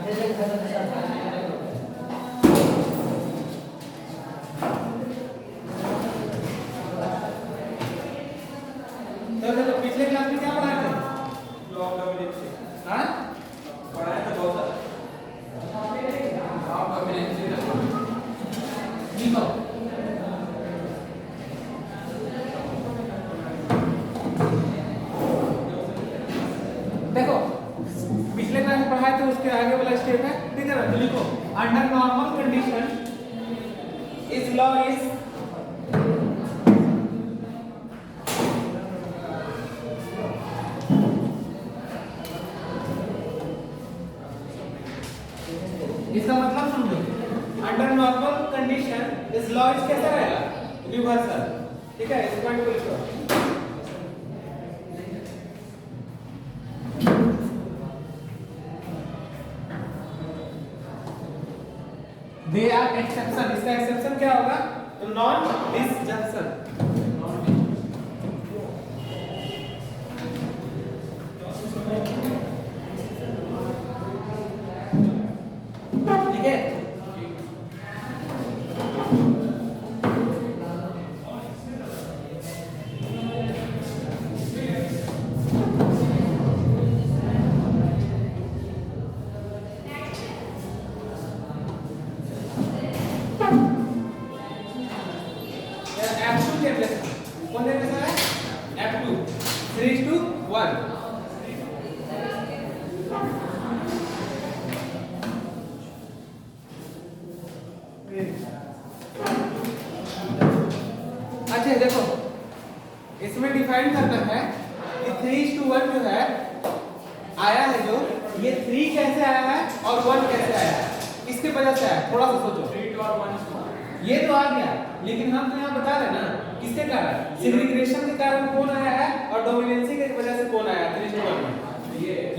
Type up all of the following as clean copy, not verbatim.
तो देखो पिछले क्लास में क्या पढ़ाए थे? Law of dominancy. हाँ पढ़ाया था बहुत सारा। लॉ ऑफ डोमिनेंसी लिखो। देखो पिछले क्लास में पढ़ाए थे उसके आगे वाला स्टेप है, ठीक है ना? तो लिखो अंडर नॉर्मल कंडीशन इस लॉ इज इसका मतलब समझो। अंडर नॉर्मल कंडीशन इस लॉ इज कैसा रहेगा? रिवर्सल, ठीक है? इस पॉइंट को लिखो। दे आर एक्सेप्शन, इसका एक्सेप्शन क्या होगा? तो नॉन डिसजंक्शन, ठीक है? F2 के रिलेशन कौन दे रहा है? F2 3:1। अच्छा देखो इसमें डिफाइन करना है कि 3:1 जो है आया है, जो ये 3 कैसे आया है और 1 कैसे आया है, इसके वजह से आया। थोड़ा सा सोचो। 3 और 1 ये तो आ गया, लेकिन हम तो यहाँ बता रहे ना किसके कारण? सेग्रीगेशन के कारण कौन आया है और डोमिनेंसी की वजह से कौन आया 3:1 में।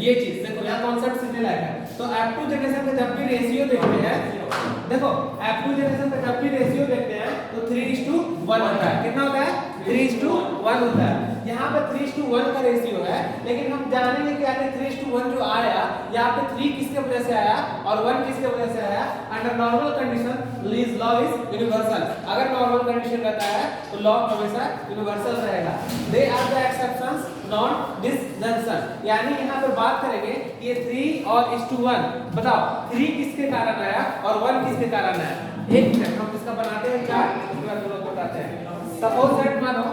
ये चीज देखो, यहाँ कॉन्सेप्ट सीखने लायक है। तो F2 जनरेशन का जब भी रेशियो देखते हैं, देखो F2 जनरेशन का जब भी रेशियो देखते हैं तो 3:1 होता है। कितना होता है? 3:1 होता है। यहाँ पे 3:1 का रेशियो है, लेकिन हम जानेंगे कि आगे 3:1 जो आया, यहाँ पे 3 किसके वजह से आया और 1 किसके वजह से आया? Under normal condition these law is universal. अगर नॉर्मल कंडीशन रहता है तो लॉ हमेशा यूनिवर्सल रहेगा। They are the exceptions non disjunction, यानी यहाँ पर बात करेंगे कि ये 3 और 1:1, बताओ 3 किसके कारण आया और 1 किसके कारण आया। एक मिनट हम इसका बनाते हैं चार्ट, उसके बाद हम लोग बताते हैं। सपोज दैट मानो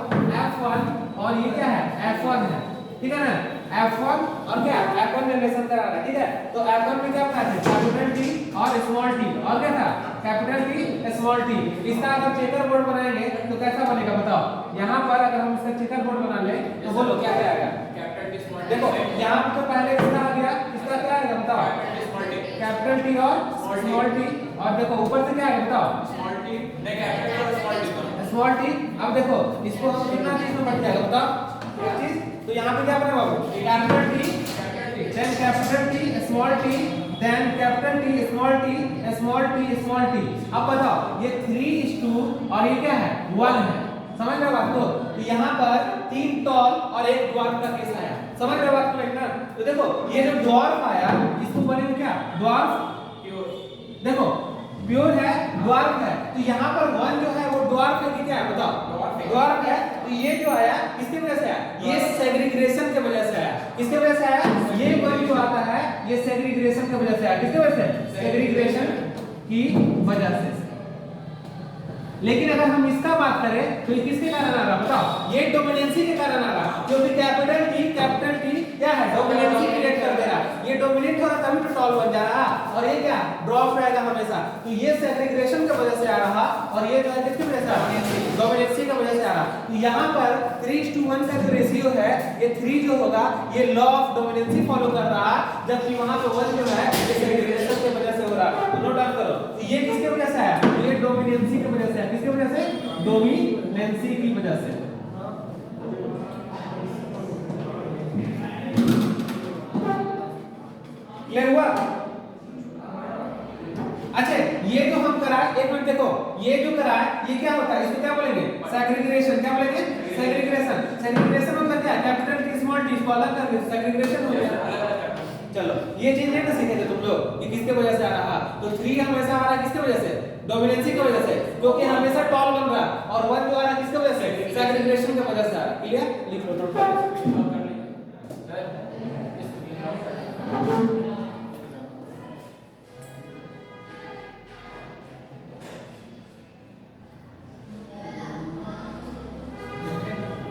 F1 और ये क्या है? F1 है, ठीक है ना? F1 और क्या? F1 जनरेशन करा रहा है, ठीक है? तो F1 में क्या पढ़ा था? कैपिटल T और स्मॉल t, और क्या था? Capital T small t। इसका अगर चेकर बोर्ड बनाएंगे तो कैसा बनेगा बताओ? यहाँ पर अगर हम इसका चेकर बोर्ड बना ले तो बोलो क्या आएगा? Capital T small T. देखो यहाँ पे तो पहले कितना आ गया, इसका क्या आएगा बताओ? कैपिटल T और स्मॉल t, और देखो ऊपर से क्या आएगा बताओ? स्मॉल टी नहीं, कैपिटल और स्मॉल टी दोनों। Small t। अब देखो इसको हम कितना चीज में बढ़ जाएगा बताओ? एक चीज। तो यहाँ पे क्या बनेगा बाबू? Capital T then capital T small t then capital T small t small t small t। अब बताओ ये 3:2 और ये क्या है? 1 है। समझ रहे हो बात को? तो यहाँ पर 3 टॉल और 1 ड्वार्फ का केस आया। समझ रहे हो बात को ना? तो देखो ये जो ड्वार्फ आया इसको बनेगा क्या? Dwarf pure. देखो प्योर है, ड्वार्फ है। तो यहाँ पर 1 जो है वो ड्वार्फ है कि क्या है बताओ? ड्वार्फ है। तो ये जो आया किसकी वजह से आया? ये सेग्रीगेशन की वजह से आया। किसकी वजह से आया? ये 1 जो आता है ये सेग्रीगेशन की वजह से आया। किसकी वजह से? सेग्रीगेशन की वजह से। लेकिन अगर हम इसका बात करें तो ये किसके कारण आ रहा बताओ? ये डोमिनेंसी के कारण आ रहा, क्योंकि कैपिटल T क्या है? डोमिनेंसी क्रिएट कर दे रहा। ये डोमिनेट हो रहा तभी तो टॉल बन जा रहा, और ये क्या? ड्रॉप रहेगा हमेशा। तो ये सेग्रीगेशन की वजह से आ रहा, और ये जो है किसकी वजह से आ रहा? डोमिनेंसी की वजह से आ रहा। तो यहाँ पर 3:1 का जो रेशियो है ये 3 जो होगा ये लॉ ऑफ डोमिनेंसी फॉलो कर रहा, जबकि वहां पे 1 जो है ये सेग्रीगेशन की वजह से हो रहा। तो नोट डाउन करो। तो ये किसकी वजह से आया? ये डोमिनेंसी की वजह से है। किसकी वजह से? डोमिनेंसी की वजह से। क्लियर हुआ? अच्छा ये जो हम कराए, एक मिनट देखो, ये जो कराए ये क्या होता है? इसको क्या बोलेंगे? सेग्रीगेशन। क्या बोलेंगे? सेग्रीगेशन। सेग्रीगेशन मतलब क्या? कैपिटल T स्मॉल t, इसको अलग कर दे, सेग्रीगेशन हो गया। चलो ये चीज नहीं ना सीखे थे तुम लोग कि किसके वजह से आ रहा है? तो 3 हमेशा आ रहा है किसके वजह से? डोमिनेंसी की वजह से, क्योंकि हमेशा टॉल बन रहा है। और 1 जो आ रहा है किसके वजह से? सेग्रीगेशन की वजह से आ रहा है। क्लियर? लिख लो नोट कर लो।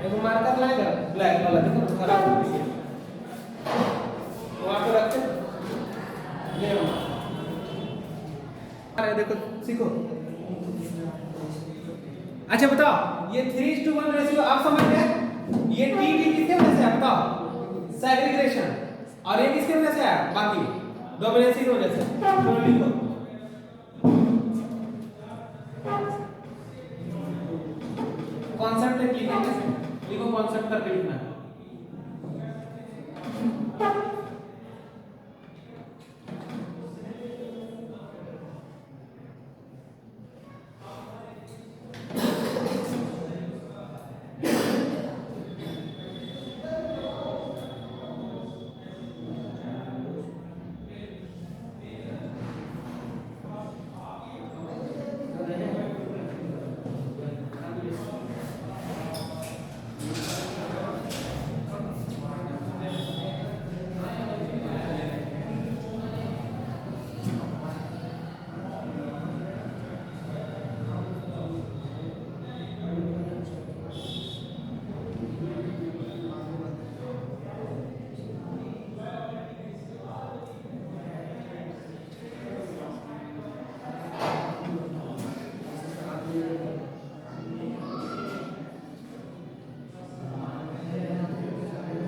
एगो मार्कर लाएगा ब्लैक वाला, देखो खराब हो गई है, वहां पे रखते ये लो। अरे देखो सीखो। अच्छा बताओ, ये 3:1 रेशियो आप समझ गए? ये टी किसके वजह से है बताओ? सेग्रीगेशन। और ये किसके वजह से है? बाकी डोमिनेंसी की वजह से। तो लिखो कॉन्सेप्ट लिखेंगे, लिखो कॉन्सेप्ट करके लिखना है।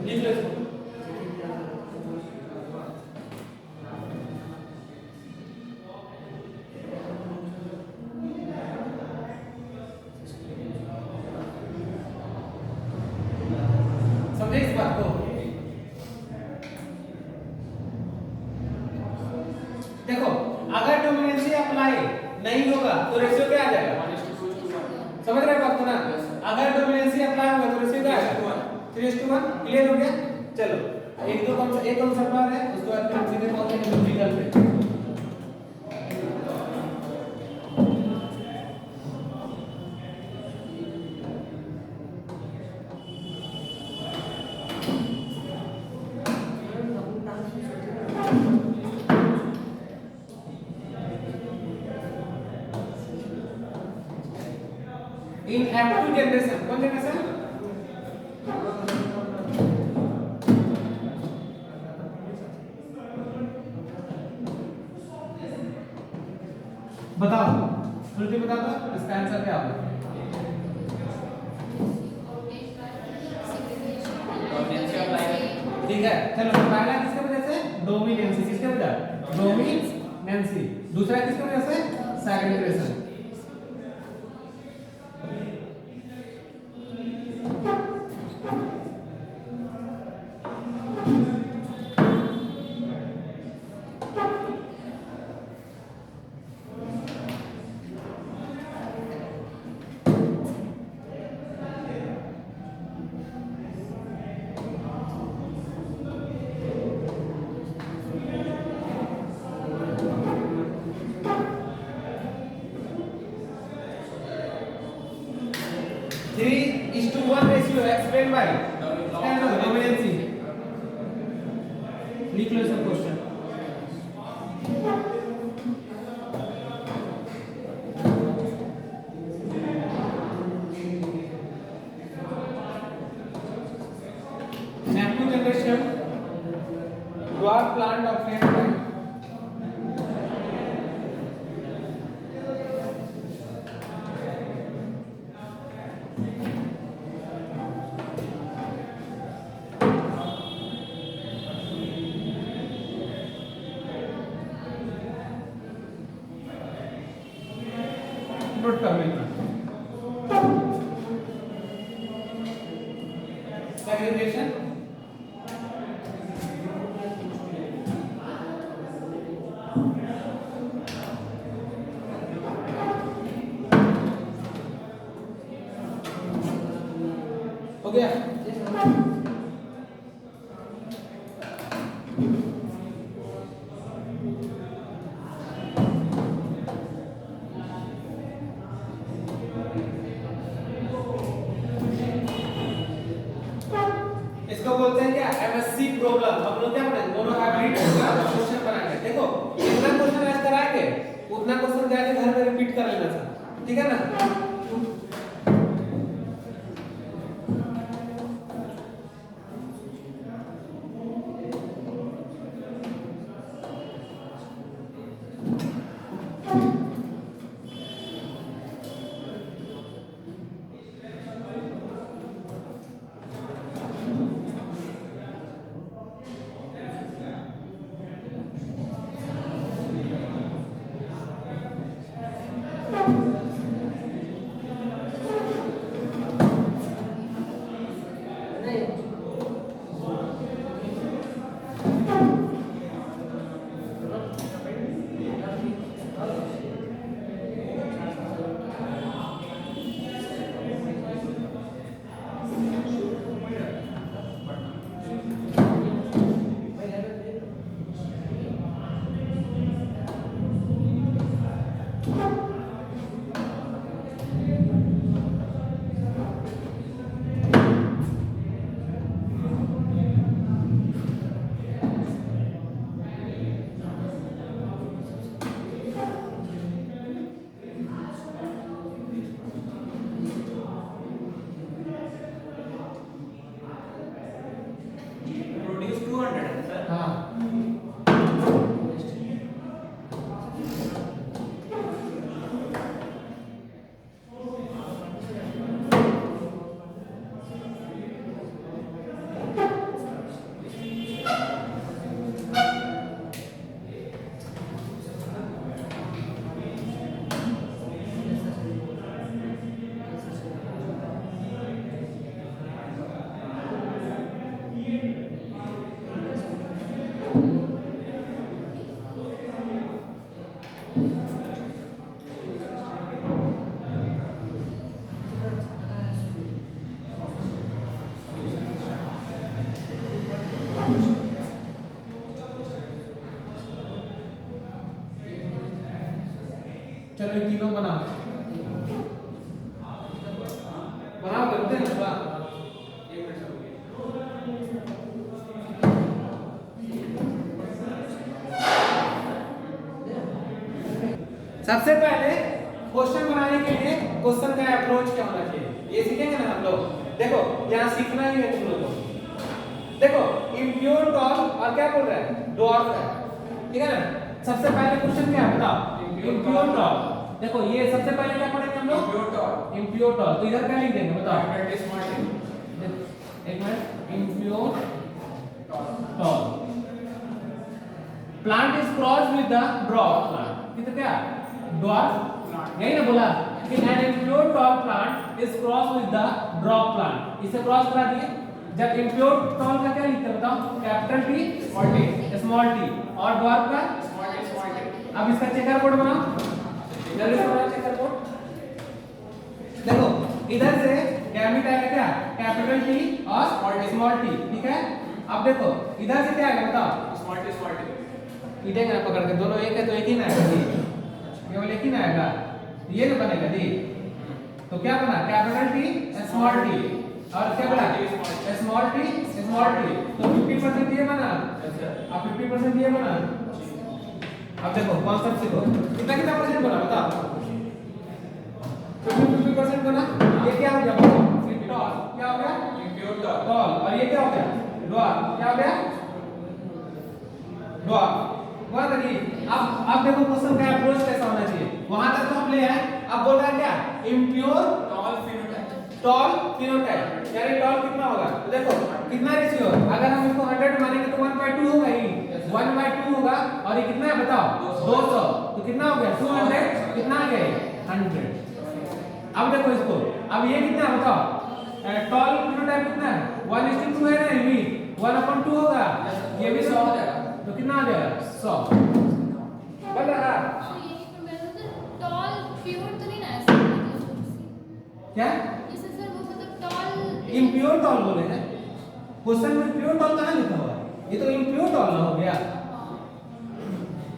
लिख लो इसको। समझे इस बात को? देखो अगर डोमिनेंसी अप्लाई नहीं होगा तो रेशियो क्या आ जाएगा? समझ रहे बात को ना? अगर डोमिनेंसी अप्लाई होगा तो रेशियो क्या आएगा? 3:1। क्लियर हो गया? चलो एक कॉन्सेप्ट और है, उसके बाद फिर हम सीधे पहुंचेंगे न्यूमेरिकल पे। इन F2 जनरेशन, कौन जनरेशन? बताओ, उल्टी बता दो, इसका आंसर क्या होगा? ठीक है, चलो पहला किसके वजह से? डोमिनेंसी। किसके वजह? डोमिनेंसी। दूसरा किसके वजह से? सेग्रीगेशन। explained by dominancy. लिख लो सब question. Neptune generation, dwarf plant of Neptune. Note कर लेना। सेग्रीगेशन, हो गया? ठीक है ना। प्रोड्यूस 200 है सर। हाँ चलो ये तीनों बनाओ करते हैं ना। एक मिनट सर। सबसे पहले क्वेश्चन बनाने के लिए क्वेश्चन का अप्रोच क्या होना चाहिए ये सीखेंगे ना हम लोग। देखो यहाँ सीखना ही है तुम लोगों को। देखो इम्प्योर टॉल और क्या बोल रहा है डॉर्फ है, ठीक है ना। सबसे पहले क्वेश्चन क्या है बताओ, इम्प्योर टॉल। देखो ये सबसे पहले क्या पढ़ेंगे हम लोग, प्योर टॉल। Impure toll. तो इधर क्या लिख देंगे बताओ, एक minute, impure tall plant is cross with the dwarf plant. कितना क्या ड्वार्फ, यही ना बोला कि an impure tall plant is cross with the dwarf plant. इसे क्रॉस करा दिए। जब इम्प्योर टॉल का क्या लिखते हैं बताओ, कैपिटल टी स्मॉल टी और ड्वार्फ का स्मॉल टी। अब इसका चेकर बोर्ड बनाओ, जल्दी से बनाओ चेकर बोर्ड। देखो इधर से गैमेट आएगा क्या, कैपिटल टी और स्मॉल टी, ठीक है। अब देखो इधर से क्या आएगा बताओ, स्मॉल टी। इधर ना पकड़ के, दोनों एक है तो एक ही ना आएगा जी, केवल एक ही ना आएगा, ये ना बनेगा जी। तो क्या बना, कैपिटल टी स्मॉल टी और क्या बना स्मॉल टी। तो 50% ये बना और 50% ये बना। अब देखो कॉन्सेप्ट सीखो, कितना परसेंट बना बताओ, 50% बना। ये क्या हो गया टॉल, क्या हो गया इम्प्योर टॉल, और ये क्या हो गया ड्वार्फ, क्या हो गया ड्वार्फ। हुआ था जी। अब देखो क्वेश्चन का अप्रोच कैसा होना चाहिए, वहां तक तो हम ले आए। अब बोल रहा है क्या, impure tall phenotype. Tall phenotype, यानी टॉल कितना होगा। तो देखो कितना रेशियो, अगर हम इसको 100 मानेंगे तो 1/2 होगा ही, 1/2 होगा। और ये कितना है बताओ 200, तो कितना हो गया 200, कितना आ गया 100। अब देखो इसको, अब ये कितना है बताओ, टॉल फिनोटाइप कितना है 1:2 है ना, ये भी 1/2 होगा, ये भी 100 हो जाएगा। तो कितना आ जाएगा 100 बन रहा। टॉल प्योर तो नहीं ना ऐसा, क्या जैसे सर वो मतलब टॉल इम्प्योर टॉल बोले हैं क्वेश्चन में, प्योर टॉल कहाँ लिखा हुआ है, ये तो इम्प्योर टॉल ना हो गया,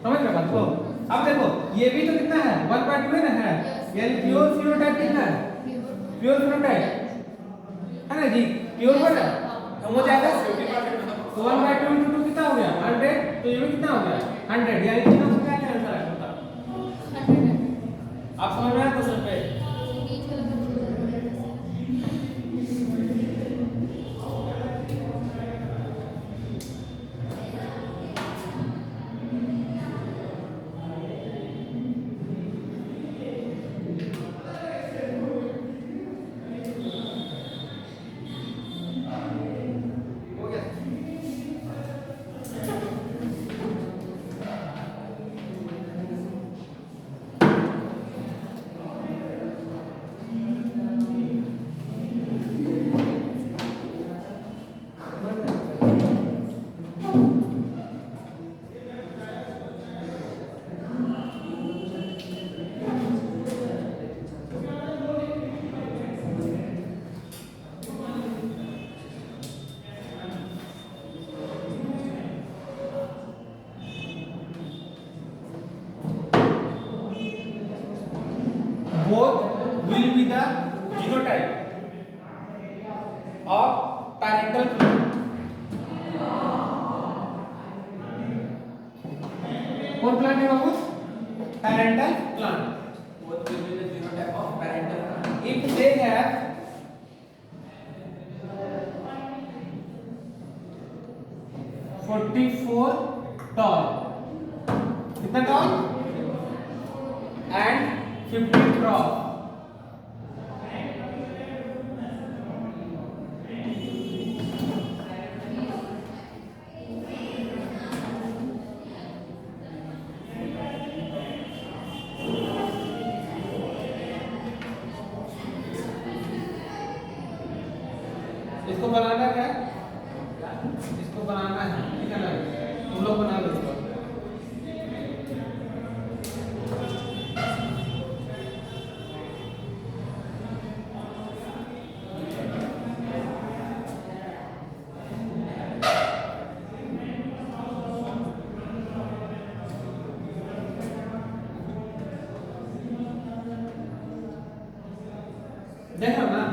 समझ रहे बात को। अब देखो ये भी तो कितना है 1/2 है ना, है यानी प्योर फिनोटाइप कितना है, प्योर फिनोटाइप है ना जी, प्योर बन रहा है हो जाएगा। तो 1/2 × 2 कितना हो गया 100, तो ये भी कितना हो गया 100, यानी तीनों का क्या आंसर है बताओ। 100 है। आप समझ रहे हैं क्वेश्चन पे। both will be the genotype of parental plant. कौन प्लांट है बाबू? Parental plant. Both will be the genotype of parental plant. If they have (44) tall, कितना tall? And 50 broad. इसको बनाना क्या? इसको बनाना है, ठीक है ना? तुम लोग बना लो इसको। देख रहे हो ना?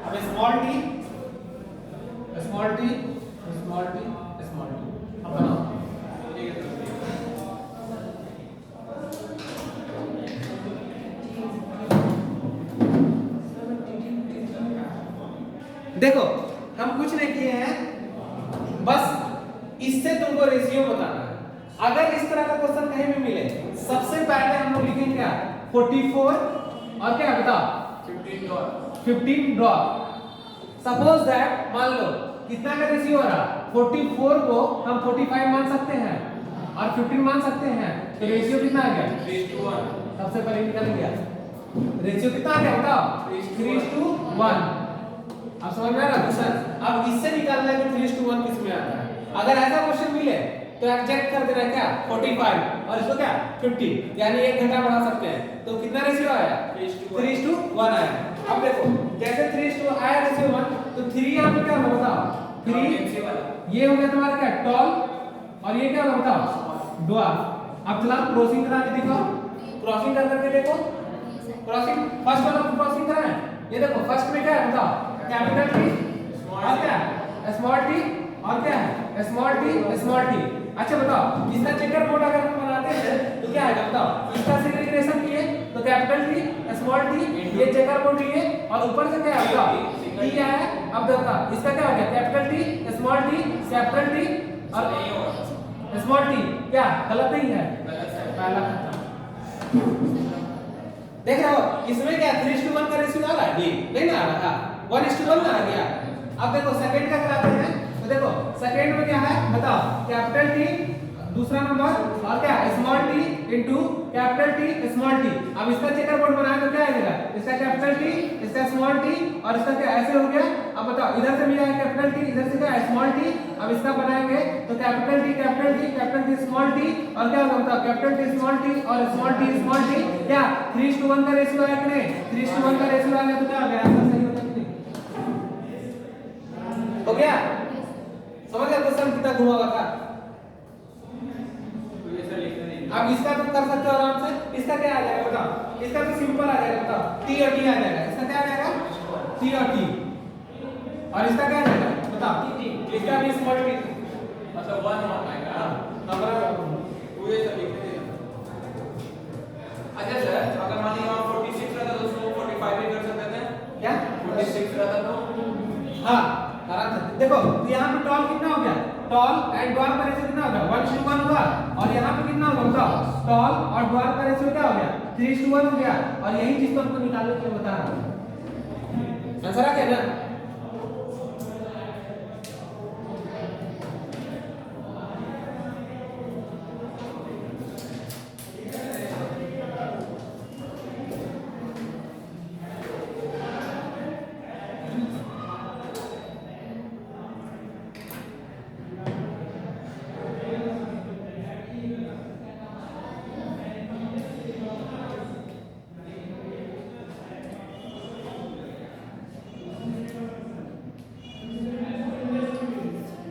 अब small T small T small T small T अब बनाओ। देखो हम कुछ नहीं किए हैं, बस इससे तुमको रेशियो बताना है। अगर इस तरह का क्वेश्चन कहीं भी मिले, सबसे पहले हम लोग लिखेंगे क्या? 44 और क्या बताओ? 15 ड्रॉप। सपोज दैट मान लो कितना का रेशियो हो रहा? 44 को हम 45 मान सकते हैं और 15 मान सकते हैं, तो रेशियो कितना आ गया? 3:1। सबसे पहले निकल गया रेशियो कितना आ गया बताओ? 3:1। अब समझ में आ रहा क्वेश्चन? अब इससे निकालना है कि 3:1 किस में आता है। अगर ऐसा क्वेश्चन मिले तो एग्जैक्ट कर देना क्या? 45 और इसको क्या? 50, यानी एक घंटा बढ़ा सकते हैं। तो कितना रेशियो आया? 3:1 आया। अब देखो जैसे 3:1 आया रेशियो 1, तो 3 यहाँ पे क्या होगा बताओ? 3 ये हो गया तुम्हारा क्या? टॉल, और ये क्या होगा बताओ? ड्वार्फ। अब चला क्रॉसिंग करा के दिखाओ, क्रॉसिंग कर करके देखो। क्रॉसिंग फर्स्ट वाला क्रॉसिंग करा है, ये देखो फर्स्ट में क्या है बताओ? कैपिटल टी और क्या? स्मॉल टी और क्या है? Small T small T. अच्छा बताओ इसका चेकर बोर्ड अगर हम बनाते हैं तो क्या आएगा बताओ? इसका सेग्रीगेशन किए तो कैपिटल टी स्मॉल टी, ये चेकर बोर्ड लिए और ऊपर से क्या है बताओ? टी आया। अब देखो इसका क्या हो गया? Capital T small T capital T और स्मॉल टी। क्या गलत नहीं है? पहला खत्म। देख रहे हो इसमें क्या 3:1 का रेशियो आ रहा है? नहीं ना आ रहा, 1:1 ना आ गया। अब देखो सेकंड का कराते हैं, तो देखो सेकंड में क्या है बताओ? कैपिटल टी दूसरा नंबर और क्या? Small T into capital T small T. अब इसका चेकर बोर्ड बनाए तो क्या आएगा? इसका कैपिटल टी इसका स्मॉल टी और इसका क्या ऐसे हो गया। अब बताओ इधर से मिला है कैपिटल टी, इधर से क्या है? Small T. अब इसका बनाएंगे तो कैपिटल टी स्मॉल टी और क्या होगा बताओ? कैपिटल टी स्मॉल टी और स्मॉल टी। क्या 3:1 का रेशियो आया कि नहीं? 3:1 का रेशियो आ गया तो क्या हो गया? आंसर सही होगा कि नहीं? हो गया? समझ गया क्वेश्चन कितना घुमा हुआ था? अब इसका तुम कर सकते हो आराम से। इसका क्या आ जाएगा बताओ? इसका तो सिंपल आ जाएगा बताओ? टी और टी आ जाएगा। इसका क्या आ जाएगा? टी और टी। और इसका क्या आ जाएगा बताओ? इसका भी स्मॉल टी मतलब 1 आ पाएगा। हां बराबर। वो ये सब लिख देना। अच्छा सर अगर मान लीजिए 46 रहता तो उसको 45 भी कर सकते थे क्या? 46 रहता तो हां आराम से। देखो यहाँ पे टॉल कितना हो गया? टॉल एंड ड्वार्फ का रेशियो कितना होगा? 1:1 हुआ। और यहाँ पे कितना होगा बताओ? टॉल और ड्वार्फ का रेशियो क्या हो गया? 3:1 हो गया। और यही चीज तो हमको निकालने के लिए बता रहा हूं। आंसर आ गया ना?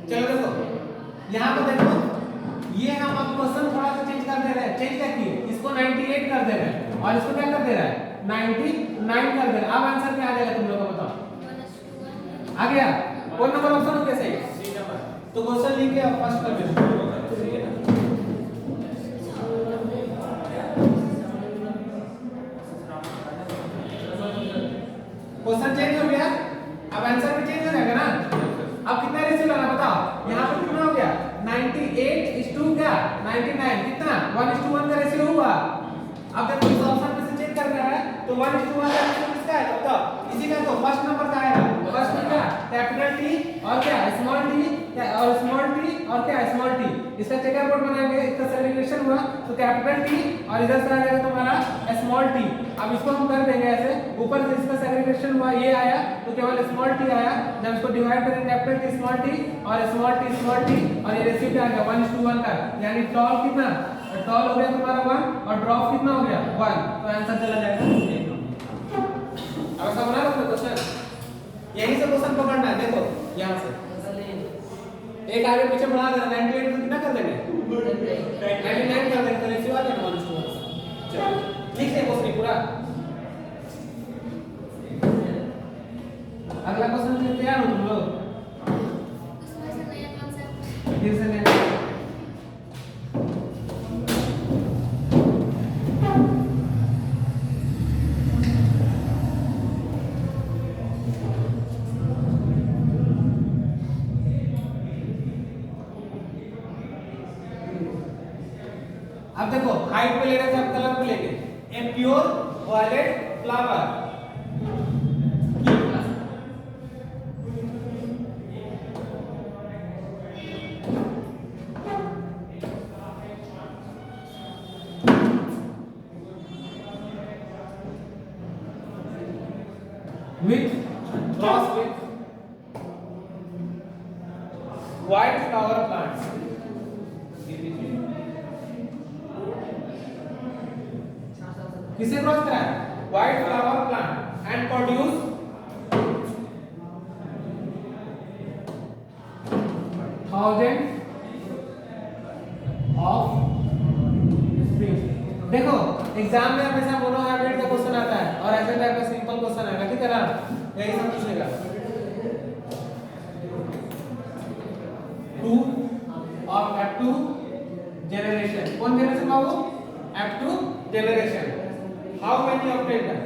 चलो देखो यहाँ पे देखो ये हम अब क्वेश्चन थोड़ा सा चेंज कर दे रहे हैं, चेंज क्या किए, इसको 98 कर दे रहे हैं और इसको क्या कर दे रहा है 99 कर दे रहा है। अब आंसर क्या आ जाएगा तुम लोग का बताओ, आ गया? कौन नंबर ऑप्शन हो गया सही? सी नंबर। तो क्वेश्चन लिख के अब फर्स्ट कर दो। क्वेश्चन चेंज हो गया, अब आंसर भी चेंज हो जाएगा ना। अब कितना रेशियो लाना बताओ, यहाँ पे कितना हो गया 98:2 क्या 99 कितना 1:1 का रेशियो हुआ। अब देखो इस ऑप्शन में से चेक कर रहा है तो 1:1 का रेशियो किसका है बताओ, इसी का। तो फर्स्ट नंबर का आएगा, फर्स्ट में क्या कैपिटल टी और क्या स्मॉल टी, क्या और स्मॉल टी और क्या स्मॉल टी, इसका चेकर बोर्ड बनाएंगे, इसका सेग्रीगेशन हुआ तो कैपिटल टी और इधर से आ जाएगा तुम्हारा स्मॉल टी। अब इसको हम कर देंगे ऐसे, ऊपर से इसका सेग्रीगेशन हुआ ये आया तो केवल स्मॉल टी आया, जब इसको डिवाइड करेंगे कैपिटल टी स्मॉल टी और स्मॉल टी और ये रेशियो क्या आ गया 1:1 का, यानी टॉल कितना, टॉल हो गया तुम्हारा 1 और ड्रॉप कितना हो गया 1, तो आंसर चला जाएगा 1 नंबर। अब ऐसा बना लो क्वेश्चन, यही से क्वेश्चन पकड़ना है। देखो यहां से एक आगे पीछे बढ़ा देना, 98 को कितना कर देंगे 99 कर देंगे, तो रेशियो आ जाएगा 1:1। चलो लिख दे क्वेश्चन पूरा। अगला क्वेश्चन के लिए तैयार हो तुम लोग? उसमें से नया कॉन्सेप्ट फिर से नया अब देखो हाइट पे ले रहे थे, अब कलर पे लेंगे। A pure violet flower with cross with white flower plants, किसे क्रॉस करा है white flower plant and produce 1000 offspring. देखो एग्जाम में हमेशा मोनोहाइब्रिड का क्वेश्चन आता है और ऐसे टाइप का सिंपल क्वेश्चन आएगा, ठीक है ना, यही सब पूछेगा। 2 of F2 generation, कौन जनरेशन का वो F2 generation, how many obtained है?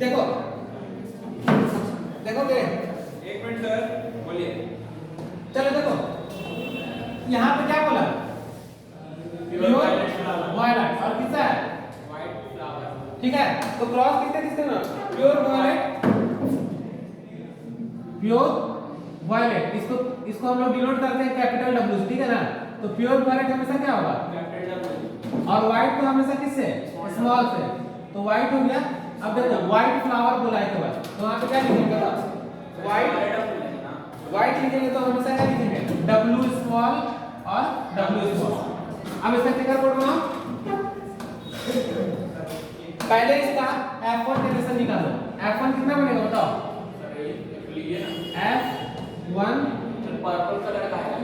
देखो देखोगे, एक मिनट सर बोलिए। चलो देखो यहाँ पे क्या बोला प्योर वायलेट और किसका है व्हाइट फ्लावर, ठीक है, तो क्रॉस किससे किससे ना प्योर वायलेट, प्योर वायलेट, इसको हम लोग डिनोट करते हैं कैपिटल W, ठीक है ना। तो प्योर वायलेट हमेशा क्या होगा कैपिटल डब्ल्यू, और व्हाइट तो हमेशा किससे स्मॉल से, तो व्हाइट हो गया। अब देखो व्हाइट फ्लावर बोला है के बाद तो वहां पे क्या लिखेंगे बताओ, व्हाइट लिखेंगे तो हमेशा क्या लिखेंगे W स्मॉल और W स्मॉल। अब इसका चेकर बोर्ड बनाओ, पहले इसका F1 जनरेशन निकालो, F1 कितना बनेगा बताओ, F1 पर्पल कलर का है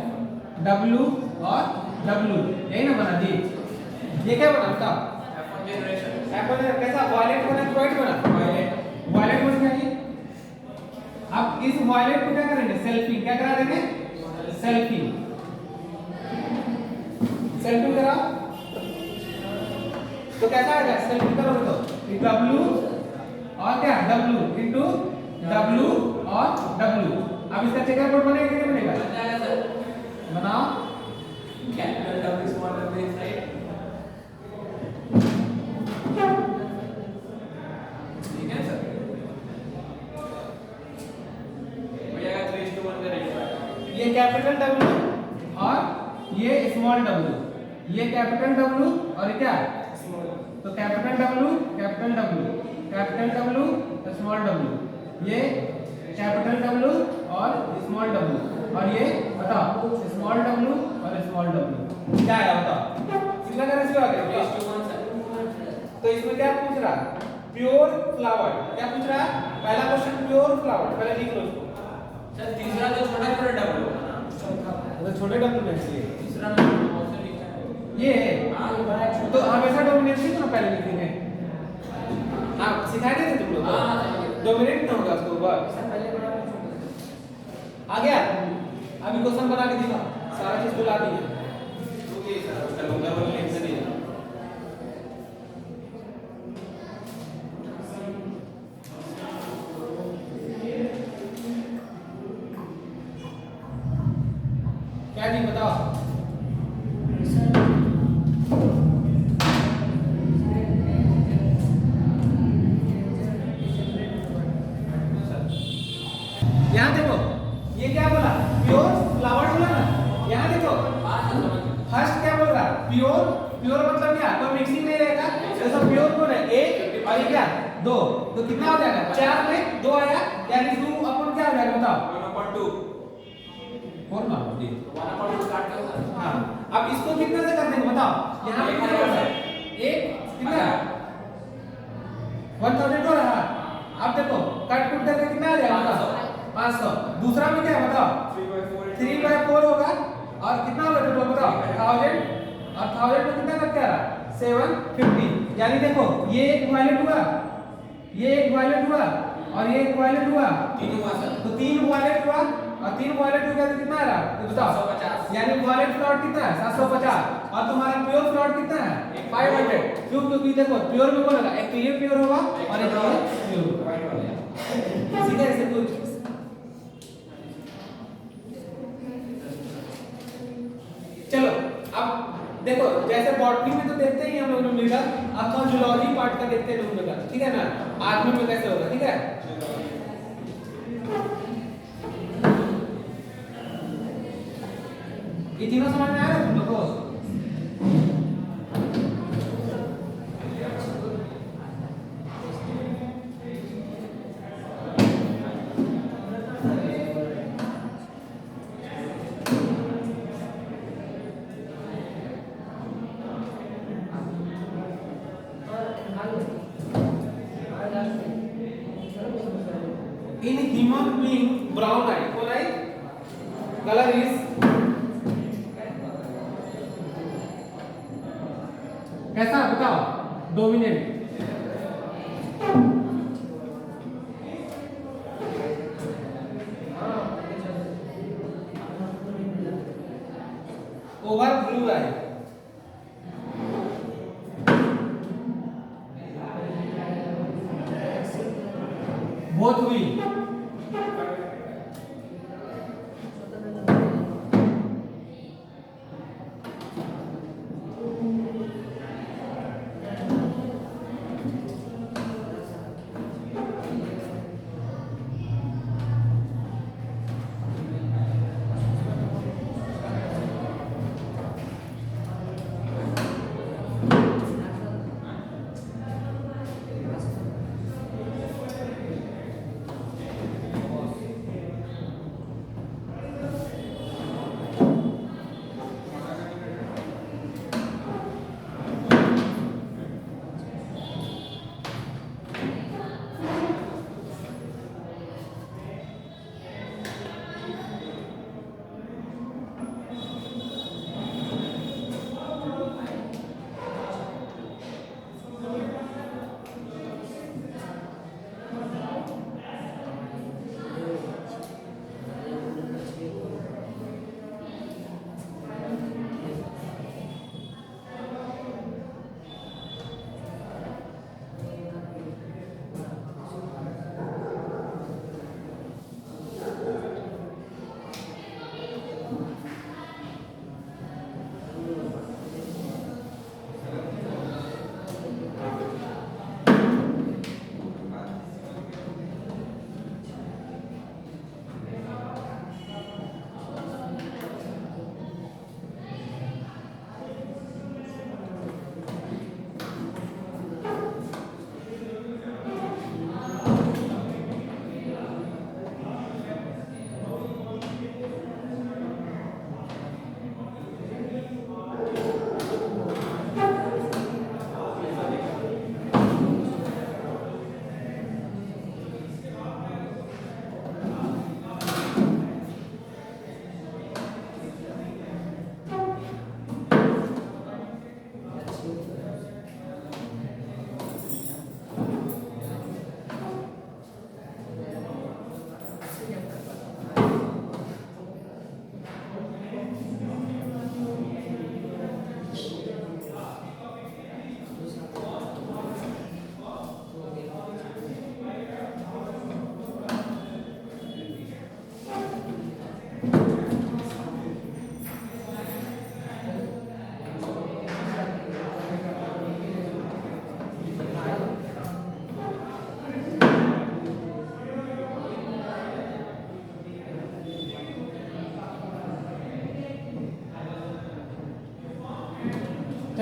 W और W, यही ना बना जी, ये क्या बना बताओ F1 जनरेशन, F1 कैसा वायलेट बना कि व्हाइट बना, वायलेट बन गया ये। अब इस वायलेट को क्या करेंगे सेल्फी, क्या करा देंगे सेल्फी, सेल्फी कराओ तो कैसा आएगा सेल्फी करोगे तो W और क्या W इनटू W और W। अब इसका चेकर बोर्ड बनेगा कि नहीं बनेगा, बन जाएगा सर, बनाओ कैपिटल डब्ल्यू स्मॉल डब्ल्यू इस साइड, ठीक है सर। कैपिटल W और ये स्मॉल W, ये कैपिटल W और ये क्या तो कैपिटल W, स्मॉल W, ये कैपिटल W और स्मॉल W, और ये बताओ स्मॉल W और स्मॉल W क्या है बताओ कितना करने से आ गया। तो इसमें क्या पूछ रहा है प्योर फ्लावर, क्या पूछ रहा है पहला क्वेश्चन प्योर फ्लावर, पहले लिख लो इसको। सर तीसरा तो छोटा छोटा डब्ल्यू होगा ना, तो छोटे डब्ल्यू में से तीसरा में कौन सा लिखा है ये है हां तो हमेशा डोमिनेंट तो पहले लिखेंगे। हां सिखा दिए थे तुम लोग हां डोमिनेंट ना होगा उसको ऊपर आ गया। अभी क्वेश्चन बना के दिखा सारा चीज बुला दी है ओके सर उसका लंबा वाला लिख से नहीं क्या जी बताओ। यहाँ देखो ये क्या बोला प्योर फ्लावर बोला ना, यहाँ देखो फर्स्ट क्या बोल रहा प्योर, प्योर मतलब क्या कोई मिक्सिंग नहीं रहेगा, जैसा प्योर कौन है एक और ये क्या दो, तो कितना हो जाएगा चार में दो आया यानी टू अपन क्या हो जाएगा बताओ 1/2 फोर ना जी 1/2 काट कर हाँ। अब इसको कितने से कर देंगे बताओ, यहाँ पे कितना होगा एक कितना 1000 हो रहा। अब देखो कट कुट करके कितना आ जाएगा बताओ 500। दूसरा में क्या है बताओ 3/4 होगा और कितना होगा टोटल बताओ 1000 और 1000 में कितना करके आ रहा 750, यानी देखो ये एक वायलेट हुआ, ये एक वायलेट हुआ और ये एक वायलेट हुआ, तीन हुआ सर तो तीन वायलेट हुआ और तीन वायलेट हो गया तो कितना आ रहा तो बताओ 750, यानी वायलेट फ्लॉट कितना है 750 और तुम्हारा प्योर फ्लॉट कितना है 500। क्यों क्योंकि देखो प्योर में बोलेगा एक तो ये प्योर होगा और एक ये प्योर वाइट वाला सीधा ऐसे कुछ। चलो अब देखो जैसे बॉटनी में तो देखते ही हम लोग न्यूमेरिकल, अब तो जूलॉजी पार्ट का देखते हैं न्यूमेरिकल, ठीक है ना आत्मा में कैसे होगा, ठीक है। ये तीनों समझ में आ रहा है तुम लोग को। In human being brown eye, कौन eye? Color is कैसा बताओ dominant. Over blue eye, both हुई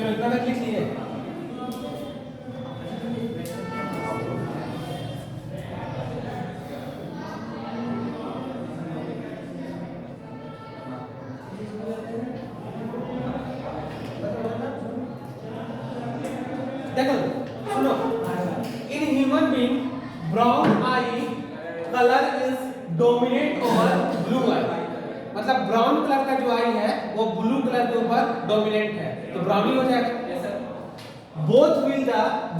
चलो इतना तक लिख लिए। देखो सुनो, in human being brown eye colour is dominate over blue eye. मतलब ब्राउन कलर का जो आई है वो ब्लू कलर के ऊपर डोमिनेट है, तो ब्राउन ही हो जाएगा। Both will the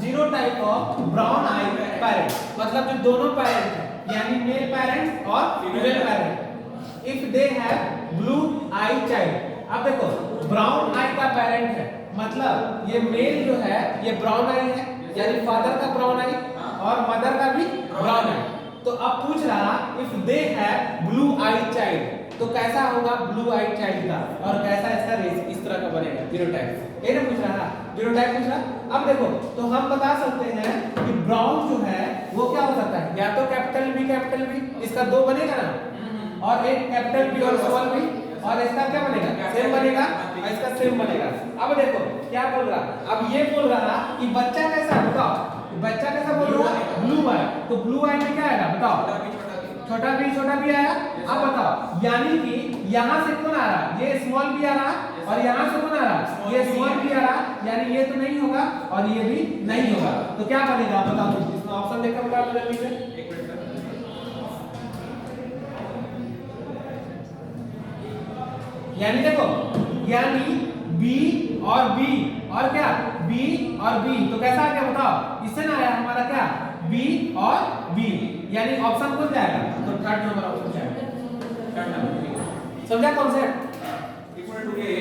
zero type of brown I parent, मतलब जो दोनों पेरेंट हैं यानी मेल पेरेंट और female parent, if they have blue I child. अब देखो ब्राउन आई का पेरेंट है, मतलब ये मेल जो है ये ब्राउन आई है यानी फादर का ब्राउन आई और मदर का भी ब्राउन आई। तो अब पूछ रहा if they have blue I child, तो कैसा होगा ब्लू आई चाइल्ड का और कैसा इसका रेस इस तरह का बनेगा जीनोटाइप। ये ना पूछ रहा जीनोटाइप पूछ रहा। अब देखो तो हम बता सकते हैं कि ब्राउन जो है वो क्या हो सकता है, या तो कैपिटल बी, इसका दो बनेगा ना, और एक कैपिटल बी और स्मॉल बी, और इसका क्या बनेगा सेम बनेगा और इसका सेम बनेगा। अब देखो क्या बोल रहा, अब ये बोल रहा कि बच्चा कैसा, बताओ बच्चा कैसा बोल रहा ब्लू आई, तो ब्लू आई में क्या आएगा बताओ, छोटा बी आया। अब बताओ यानी कि यहाँ से कौन आ रहा, ये स्मॉल बी आ रहा और यहाँ से कौन आ रहा, ये स्मॉल बी आ रहा, यानी ये तो नहीं होगा और ये भी नहीं होगा, तो क्या बनेगा बताओ तुम, इसमें ऑप्शन देखकर बता दो जल्दी से। यानी देखो यानी बी और बी और क्या बी और बी, तो कैसा आ गया बताओ, इससे ना आया हमारा क्या बी और बी, यानी ऑप्शन कौन जाएगा, तो थर्ड नंबर ऑप्शन जाएगा, थर्ड नंबर। समझा कॉन्सेप्ट? इक्वल टू ये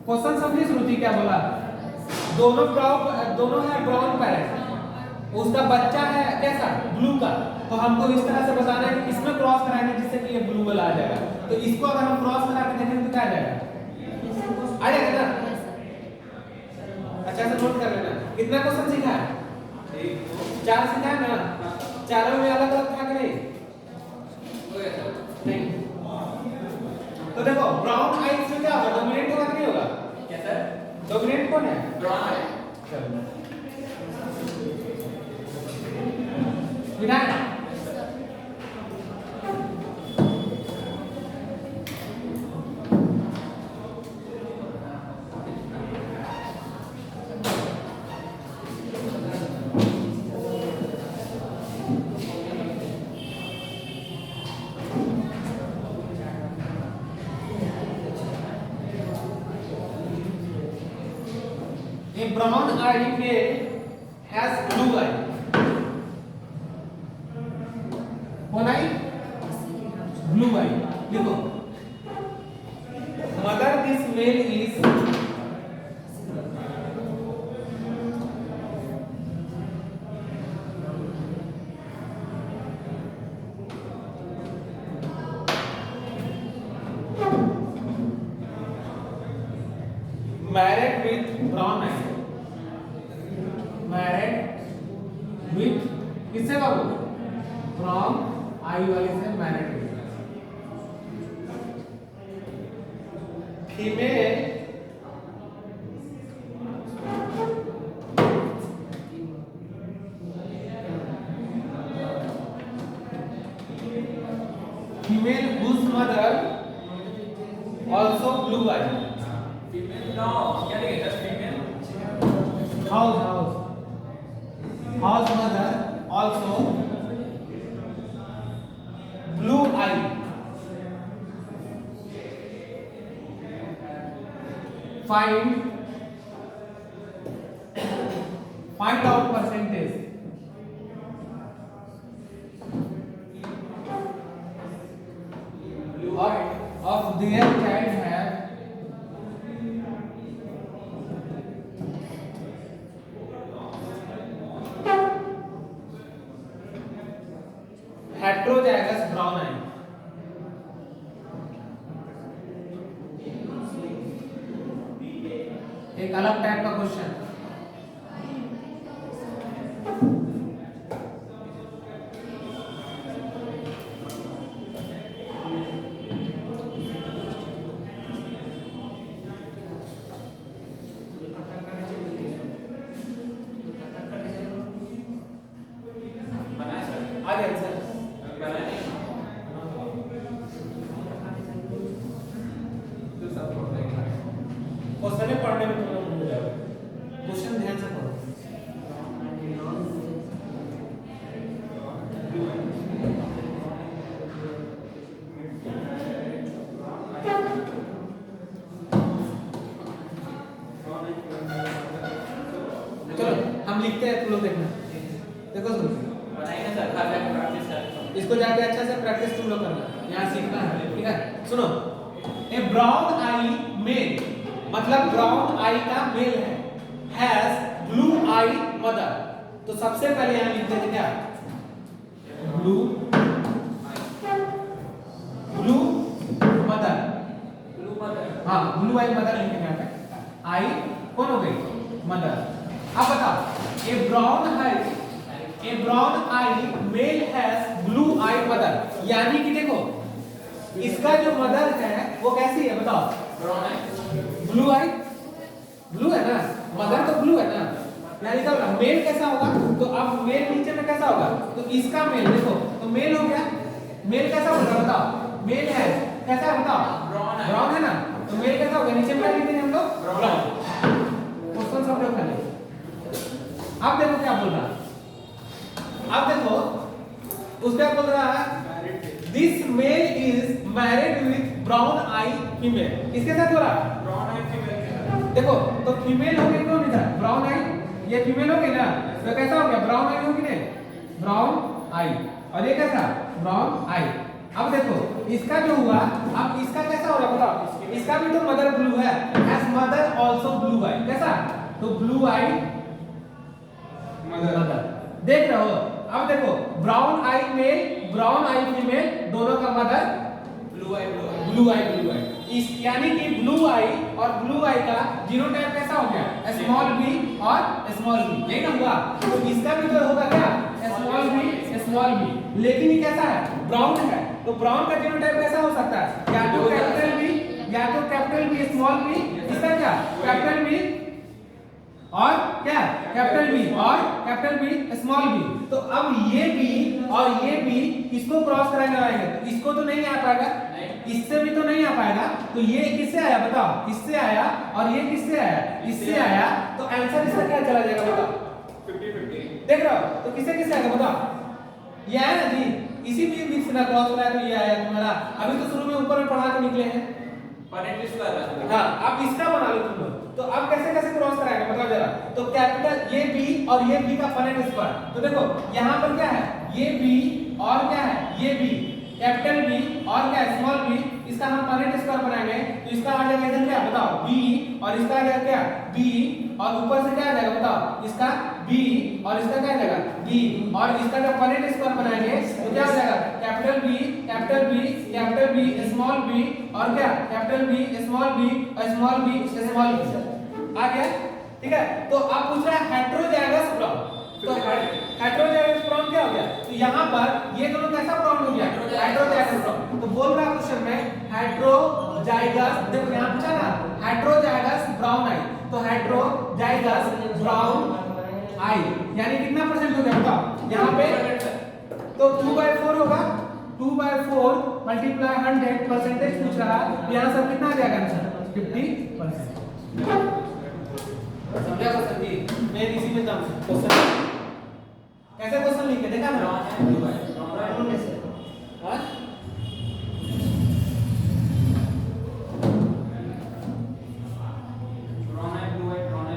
क्वेश्चन समझी श्रुति क्या बोला, दोनों है ब्राउन पेरेंट, उसका बच्चा है कैसा ब्लू का, तो हमको इस तरह से बताना है कि इसमें क्रॉस कराएंगे जिससे कि ये ब्लू वाला आ जाएगा, तो इसको अगर हम क्रॉस करा के देखेंगे तो क्या आ जाएगा, आ जाएगा ना। अच्छा से नोट कर लेना, कितना क्वेश्चन सीखा है, 4 सीखा है ना, चारों में अलग अलग था कि नहीं, नहीं। तो देखो ब्राउन आई इसमें क्या होगा, डोमिनेट होगा कि नहीं होगा, क्या सर, डोमिनेट कौन है ब्राउन है। चलो विधान A brown eye male has blue eye. कौन आई ब्लू आई। देखो mother this male is married with brown eye, married with किससे बाबू ब्राउन आई वाले से मैरिड हुई। Female whose mother also blue eye। Female no क्या लिखेगा, just female. house mother also blue eye। find out percentage of their child have heterozygous brown eye। एक अलग type का question, चलो हम लिखते हैं, तुम लोग देखना। देखो सुनो, बनाइए ना सर, खाली प्रैक्टिस कर। इसको जाके अच्छा से प्रैक्टिस तुम लोग करना, यहाँ सीखना है, ठीक है। सुनो, ए ब्राउन आई मेल, मतलब ब्राउन आई का मेल है, हैज ब्लू आई मदर। तो सबसे पहले यहाँ लिखते थे क्या, ब्लू मदर, ब्लू मदर, हाँ ब्लू आई मदर लिखेंगे यहाँ पे। आई कौन हो गई, मदर। अब बताओ, a brown eye male has blue eye mother, यानी कि देखो इसका जो मदर है वो कैसी है बताओ, ब्राउन है, ब्लू आई, ब्लू है ना, मदर तो ब्लू है ना, यानी क्या होगा, मेल कैसा होगा, तो अब मेल नीचे में कैसा होगा, तो इसका मेल देखो, तो मेल हो गया, मेल कैसा होगा बताओ, मेल है कैसा है बताओ, ब्राउन है ना, तो मेल कैसा होगा, नीचे में क्या लिखेंगे हम लोग, ब्राउन। क्वेश्चन सब लोग खाली। अब देखो क्या बोल रहा है, अब देखो उसका बोल रहा है this male is married with brown eye female, किसके साथ हो रहा है, ब्राउन आई फीमेल। देखो तो फीमेल हो गई कौन इधर, ब्राउन आई, ये फीमेल हो गई ना, तो कैसा हो गया, ब्राउन आई होगी ना, ब्राउन आई, और ये कैसा, ब्राउन आई। अब देखो इसका जो हुआ, अब इसका कैसा हो रहा है बताओ, इसका भी तो मदर ब्लू है, एज मदर आल्सो ब्लू आई, कैसा, तो ब्लू आई मदर, देख रहे हो। अब देखो brown eye mail, brown eye female, दोनों का मदर ब्लू आई, ब्लू आई, इस यानी कि ब्लू आई और ब्लू आई का जीनोटाइप कैसा हो गया, स्मॉल बी और स्मॉल बी, यही ना हुआ, तो इसका भी तो होगा क्या, स्मॉल बी, लेकिन ये कैसा है, ब्राउन है, तो ब्राउन का जीनोटाइप कैसा हो सकता है, या तो कैपिटल बी, या तो कैपिटल बी स्मॉल बी, इसका क्या, कैपिटल बी और क्या, कैपिटल बी और कैपिटल बी स्मॉल बी। तो अब ये बी और ये बी इसको क्रॉस कराएंगे, तो इसको तो नहीं आ पाएगा, इससे भी तो नहीं आ पाएगा, तो ये किससे आया बताओ, इससे आया, और ये किससे आया, इससे आया, तो आंसर इसका क्या चला जाएगा बताओ, 50-50। देख रहे हो, तो किससे किससे आएगा बताओ, ये आया ना जी, इसी बीच से ना क्रॉस कराया तो ये आया तुम्हारा, अभी तो शुरू में ऊपर में पढ़ा के निकले हैं, पॉइंट स्क्वायर। हाँ अब इसका बना लो तुम लोग, तो अब कैसे कैसे क्रॉस कराएंगे बताओ जरा, तो कैपिटल ये बी और ये बी का पॉइंट स्क्वायर, तो देखो यहाँ पर क्या है, ये बी और क्या है, ये बी, कैपिटल बी और क्या स्मॉल बी, इसका हम पॉइंट स्क्वायर बनाएंगे, तो इसका आ जाएगा इधर क्या बताओ, बी, और इसका आ जाएगा क्या, बी, और ऊपर से क्या आ जाएगा बताओ, इसका बी, और इसका क्या आ जाएगा, बी, और इसका जब पॉइंट स्क्वायर बनाएंगे तो क्या हो जाएगा, capital B, capital B, capital B, small B, और क्या, कैपिटल बी, स्मॉल बी, और स्मॉल बी, स्मॉल बी, आ गया, ठीक है। तो आप पूछ रहे हैं हेटेरोजाइगस फॉर्म, तो हेटेरोजाइगस फॉर्म क्या हो गया, तो यहाँ पर ये दोनों कैसा फॉर्म हो गया, हेटेरोजाइगस फॉर्म, तो बोल रहा है क्वेश्चन में हेटेरोजाइगस, देखो यहाँ पूछा ना हेटेरोजाइगस ब्राउन आई, तो हेटेरोजाइगस ब्राउन आई, यानी कितना परसेंट हो गया बताओ, यहाँ पे तो 2/4 होगा, 2/4 मल्टीप्लाई 100 परसेंटेज पूछ रहा है, यहाँ सब कितना आ जाएगा आंसर, 50%। समझा क्वेश्चन जी, मैं इसी में क्वेश्चन